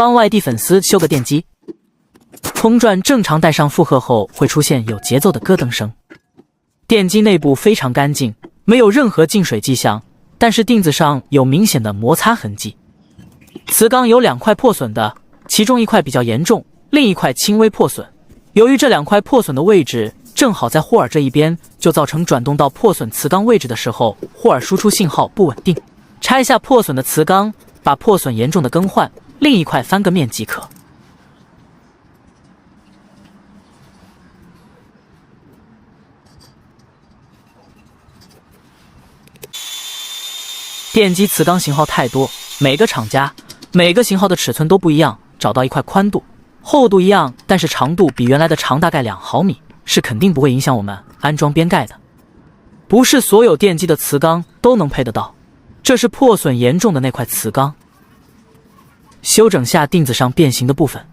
帮外地粉丝修个电机。空转正常带上负荷后，会出现有节奏的咯噔声。电机内部非常干净，没有任何进水迹象，但是锭子上有明显的摩擦痕迹。磁钢有2块破损的，其中1块比较严重，另1块轻微破损。由于这2块破损的位置正好在霍尔这一边，就造成转动到破损磁钢位置的时候，霍尔输出信号不稳定。拆下破损的磁钢，把破损严重的更换，另1块翻个面即可。电机磁钢型号太多，每个厂家、每个型号的尺寸都不一样，找到1块宽度、厚度一样，但是长度比原来的长大概2毫米，是肯定不会影响我们安装边盖的。不是所有电机的磁钢都能配得到，这是破损严重的那块磁钢。修整下锭子上变形的部分。